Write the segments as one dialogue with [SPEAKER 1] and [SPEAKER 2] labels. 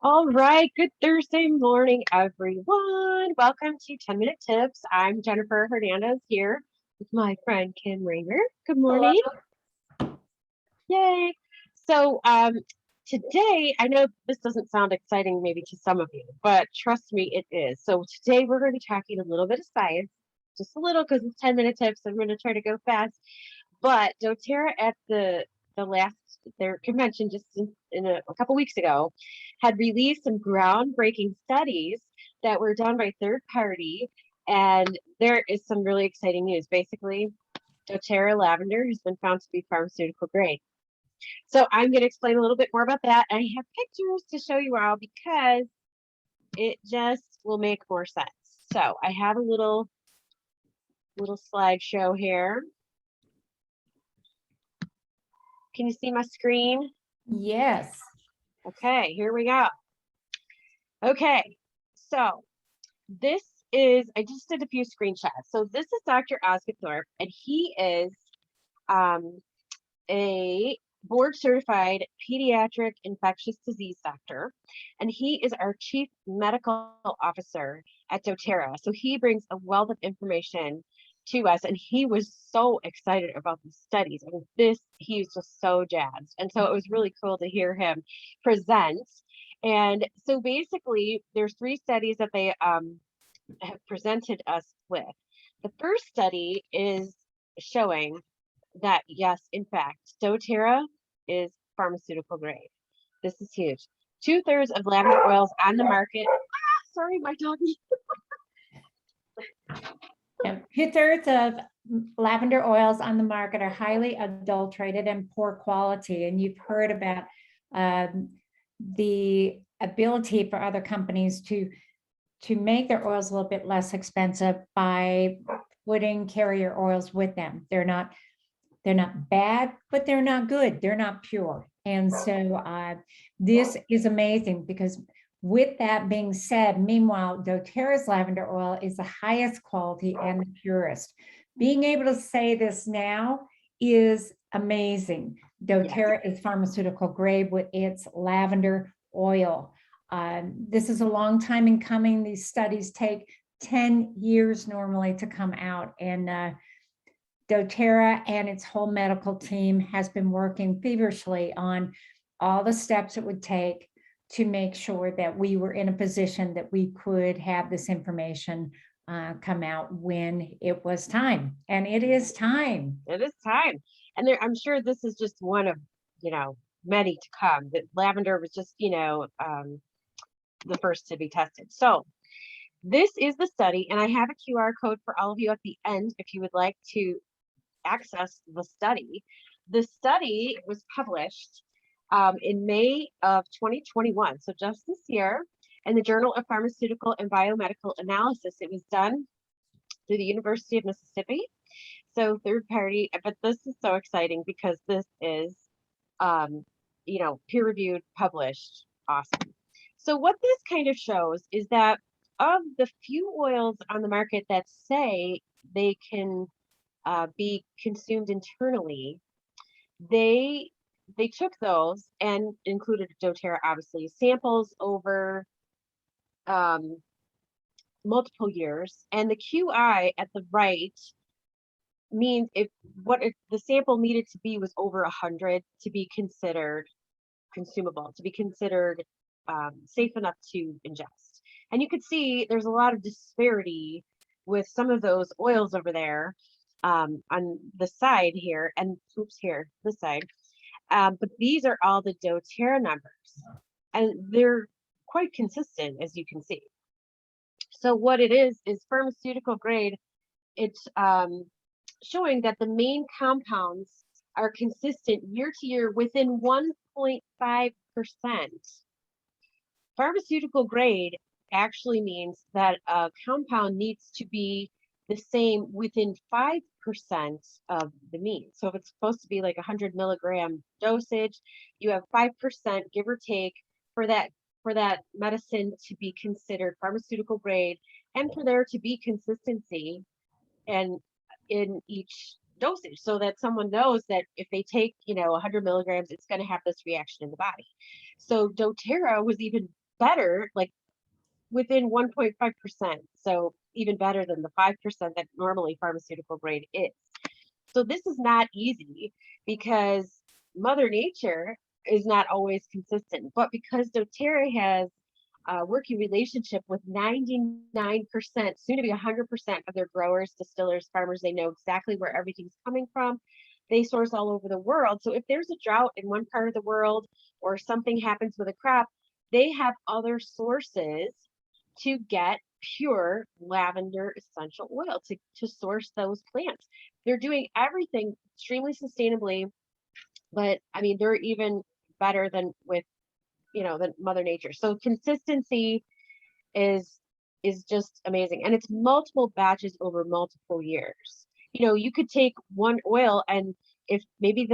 [SPEAKER 1] All right, good Thursday morning, everyone. Welcome to 10-Minute Tips. I'm Jennifer Hernandez here with my friend Kim Raymer. Good
[SPEAKER 2] Hello.
[SPEAKER 1] morning. Yay. So today, I know this doesn't sound exciting maybe to some of you, but trust me, it is. So today we're going to be talking a little bit of science, just a little because it's 10-minute tips. I'm going to try to go fast. But Doterra at the last their convention just in a couple weeks ago had released some groundbreaking studies that were done by third party, and there is some really exciting news. Basically, Doterra lavender has been found to be pharmaceutical grade. So I'm going to explain a little bit more about that. And I have pictures to show you all because it just will make more sense. So I have a little slideshow here. Can you see my screen?
[SPEAKER 2] Yes.
[SPEAKER 1] Okay, here we go. Okay, so this is, I just did a few screenshots. So this is Dr. Osgood, and he is a board certified pediatric infectious disease doctor, and he is our chief medical officer at Doterra. So he brings a wealth of information to us, and he was so excited about the studies. I mean, he was just so jazzed. And so it was really cool to hear him present. And so basically, there's three studies that they have presented us with. The first study is showing that, yes, in fact, Doterra is pharmaceutical grade. This is huge. 2/3 of lavender oils on the market. Sorry, my doggy.
[SPEAKER 2] 2/3 of lavender oils on the market are highly adulterated and poor quality. And you've heard about the ability for other companies to make their oils a little bit less expensive by putting carrier oils with them. They're not bad, but they're not good. They're not pure. And so this is amazing because with that being said, meanwhile, doTERRA's lavender oil is the highest quality and the purest. Being able to say this now is amazing. doTERRA is pharmaceutical grade with its lavender oil. This is a long time in coming. These studies take 10 years normally to come out, and doTERRA and its whole medical team has been working feverishly on all the steps it would take to make sure that we were in a position that we could have this information come out when it was time. And it is time.
[SPEAKER 1] It is time. And I'm sure this is just one of, many to come. That lavender was just, the first to be tested. So this is the study, and I have a QR code for all of you at the end if you would like to access the study. The study was published in May of 2021, so just this year, in the Journal of Pharmaceutical and Biomedical Analysis. It was done through the University of Mississippi, so third party, but this is so exciting because this is, peer-reviewed, published, awesome. So what this kind of shows is that of the few oils on the market that say they can be consumed internally, they took those and included doTERRA, obviously, samples over multiple years, and the QI at the right means the sample needed to be was over 100 to be considered consumable, to be considered safe enough to ingest. And you could see there's a lot of disparity with some of those oils over there on the side here, and here, this side. But these are all the doTERRA numbers, and they're quite consistent, as you can see. So what it is pharmaceutical grade. It's showing that the main compounds are consistent year to year within 1.5%. Pharmaceutical grade actually means that a compound needs to be the same within 5% of the mean. So if it's supposed to be like 100 milligram dosage, you have 5%, give or take, for that medicine to be considered pharmaceutical grade, and for there to be consistency and in each dosage, so that someone knows that if they take 100 milligrams, it's going to have this reaction in the body. So doTERRA was even better, like within 1.5%. So even better than the 5% that normally pharmaceutical grade is. So this is not easy because Mother Nature is not always consistent, but because doTERRA has a working relationship with 99%, soon to be 100% of their growers, distillers, farmers, they know exactly where everything's coming from. They source all over the world. So if there's a drought in one part of the world or something happens with a crop, they have other sources to get pure lavender essential oil to source those plants. They're doing everything extremely sustainably, but I mean, they're even better than with, than Mother Nature. So consistency is is just amazing. And it's multiple batches over multiple years. You could take one oil and if maybe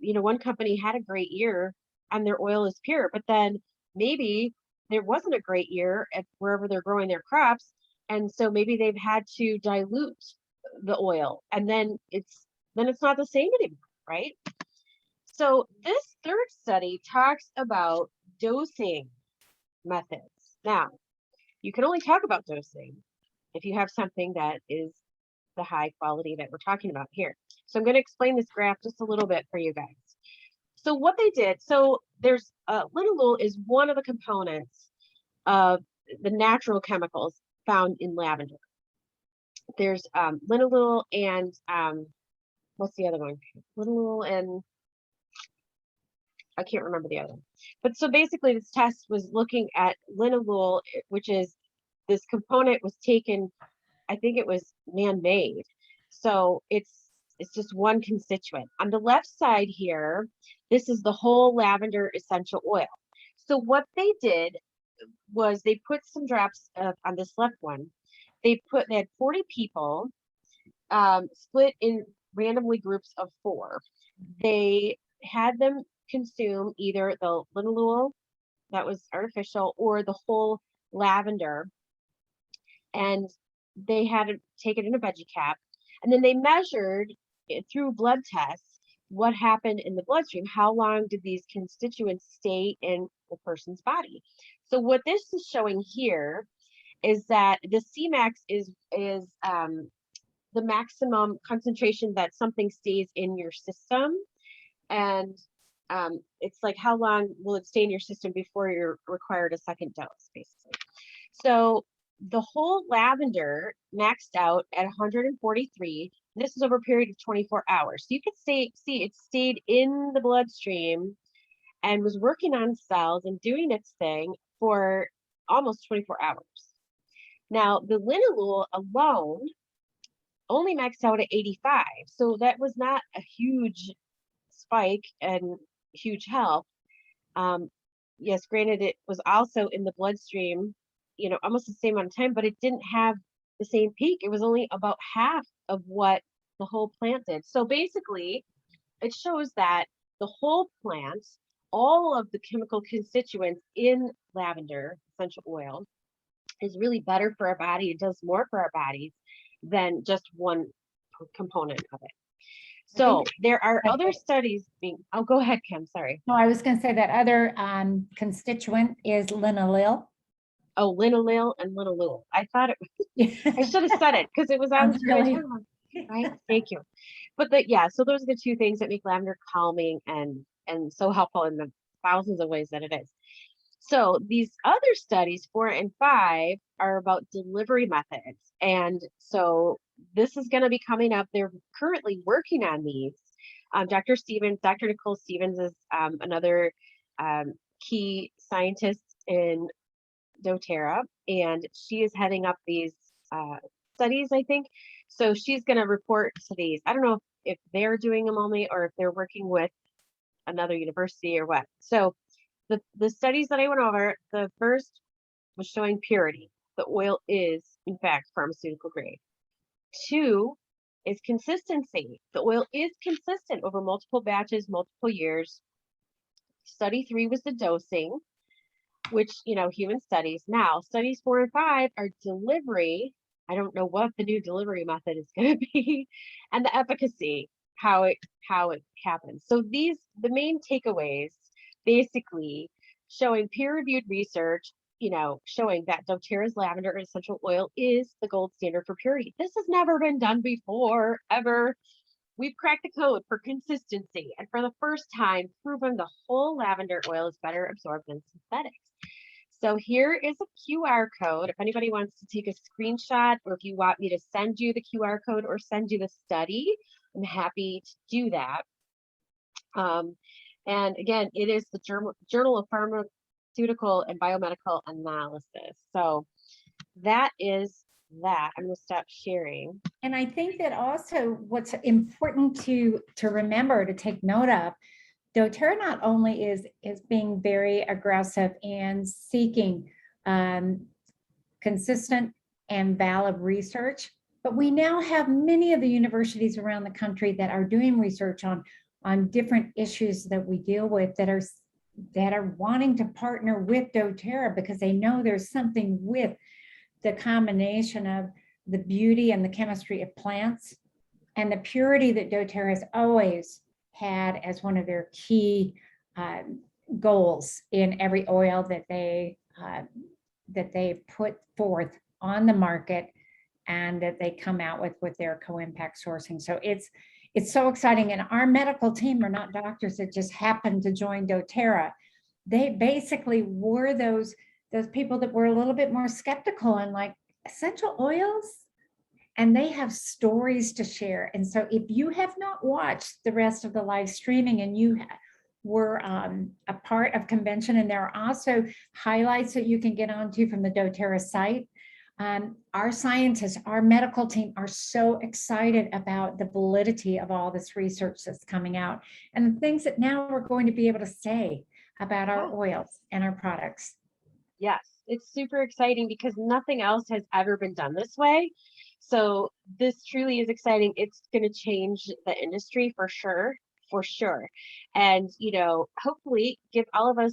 [SPEAKER 1] one company had a great year and their oil is pure, but then maybe there wasn't a great year at wherever they're growing their crops. And so maybe they've had to dilute the oil and then it's not the same anymore, right? So this third study talks about dosing methods. Now, you can only talk about dosing if you have something that is the high quality that we're talking about here. So I'm going to explain this graph just a little bit for you guys. So what they did, so there's linalool is one of the components of the natural chemicals found in lavender. There's linalool and what's the other one? Linalool and I can't remember the other one. But so basically this test was looking at linalool, which is this component was taken, I think it was man-made. So it's just one constituent. On the left side here, this is the whole lavender essential oil. So what they did was they put some drops on this left one. They had 40 people split in randomly groups of 4. They had them consume either the linalool that was artificial or the whole lavender, and they had to take it in a veggie cap, and then they measured through blood tests what happened in the bloodstream. How long did these constituents stay in the person's body? So what this is showing here is that the Cmax is the maximum concentration that something stays in your system, and it's like how long will it stay in your system before you're required a second dose, basically. So the whole lavender maxed out at 143. This is over a period of 24 hours. So you could see it stayed in the bloodstream and was working on cells and doing its thing for almost 24 hours. Now, the linalool alone only maxed out at 85. So that was not a huge spike and huge help. Yes, granted, it was also in the bloodstream, almost the same amount of time, but it didn't have the same peak. It was only about half of what the whole plant did. So basically, it shows that the whole plant, all of the chemical constituents in lavender essential oil, is really better for our body. It does more for our bodies than just one component of it. So there are other studies oh, go ahead, Kim, sorry.
[SPEAKER 2] No, I was going to say that other constituent is linalool.
[SPEAKER 1] Oh, linalool and linalool. I thought it was, I should have said it because it was on the screen. Right? Thank you. But so those are the two things that make lavender calming and so helpful in the thousands of ways that it is. So these other studies, 4 and 5, are about delivery methods. And so this is going to be coming up. They're currently working on these. Dr. Nicole Stevens is another key scientist in doTERRA, and she is heading up these studies, I think. So she's going to report to these. I don't know if they're doing them only or if they're working with another university or what. So the studies that I went over, the first was showing purity. The oil is, in fact, pharmaceutical grade. 2 is consistency. The oil is consistent over multiple batches, multiple years. Study 3 was the dosing, which, human studies. Now, studies 4 and 5 are delivery. I don't know what the new delivery method is going to be, and the efficacy, how it happens. So the main takeaways, basically, showing peer-reviewed research, showing that doTERRA's lavender essential oil is the gold standard for purity. This has never been done before, ever. We've cracked the code for consistency and for the first time proven the whole lavender oil is better absorbed than synthetics. So here is a QR code. If anybody wants to take a screenshot, or if you want me to send you the QR code or send you the study, I'm happy to do that. And again, it is the Journal of Pharmaceutical and Biomedical Analysis. So that is that. I'm going to stop sharing.
[SPEAKER 2] And I think that also what's important to remember, to take note of, doTERRA not only is being very aggressive in seeking consistent and valid research, but we now have many of the universities around the country that are doing research on different issues that we deal with, that are wanting to partner with doTERRA because they know there's something with the combination of the beauty and the chemistry of plants and the purity that doTERRA has always had as one of their key goals in every oil that they put forth on the market and that they come out with their co-impact sourcing. So it's so exciting. And our medical team are not doctors that just happened to join doTERRA. They basically were those people that were a little bit more skeptical and like, essential oils? And they have stories to share. And so if you have not watched the rest of the live streaming and you were a part of convention, and there are also highlights that you can get onto from the doTERRA site, our scientists, our medical team are so excited about the validity of all this research that's coming out and the things that now we're going to be able to say about our oils and our products.
[SPEAKER 1] Yes, it's super exciting because nothing else has ever been done this way. So this truly is exciting. It's going to change the industry for sure, for sure. And, hopefully give all of us,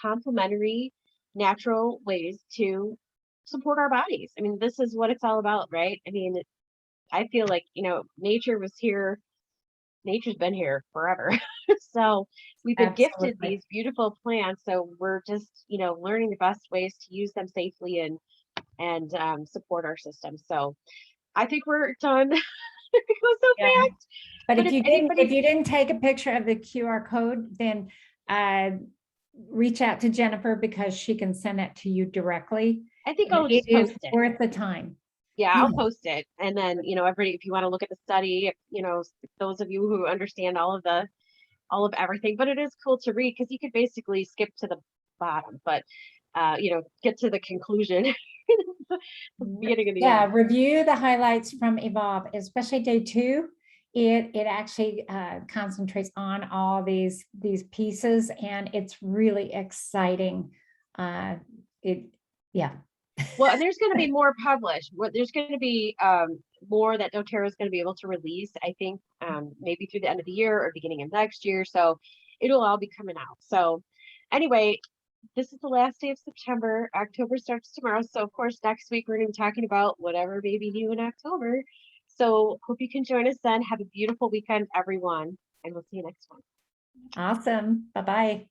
[SPEAKER 1] complementary, natural ways to support our bodies. I mean, this is what it's all about, right? I mean, I feel like, nature was here. Nature's been here forever. So we've been gifted these beautiful plants. So we're just, learning the best ways to use them safely and support our system. So I think we're done. It was so fast.
[SPEAKER 2] But if you didn't take a picture of the QR code, then reach out to Jennifer because she can send it to you directly.
[SPEAKER 1] I think I'll just post it.
[SPEAKER 2] Worth the time.
[SPEAKER 1] Yeah, I'll post it. And then, everybody, if you want to look at the study, if, those of you who understand all of everything, but it is cool to read because you could basically skip to the bottom, but get to the conclusion. Beginning of the end.
[SPEAKER 2] Review the highlights from Evolve, especially day 2. It actually concentrates on all these pieces, and it's really exciting.
[SPEAKER 1] Well, and there's going to be more published. There's going to be more that doTERRA is going to be able to release, I think, maybe through the end of the year or beginning of next year. So it'll all be coming out. So anyway, this is the last day of September. October starts tomorrow. So of course, next week, we're going to be talking about whatever may be new in October. So hope you can join us then. Have a beautiful weekend, everyone. And we'll see you next one.
[SPEAKER 2] Awesome. Bye-bye.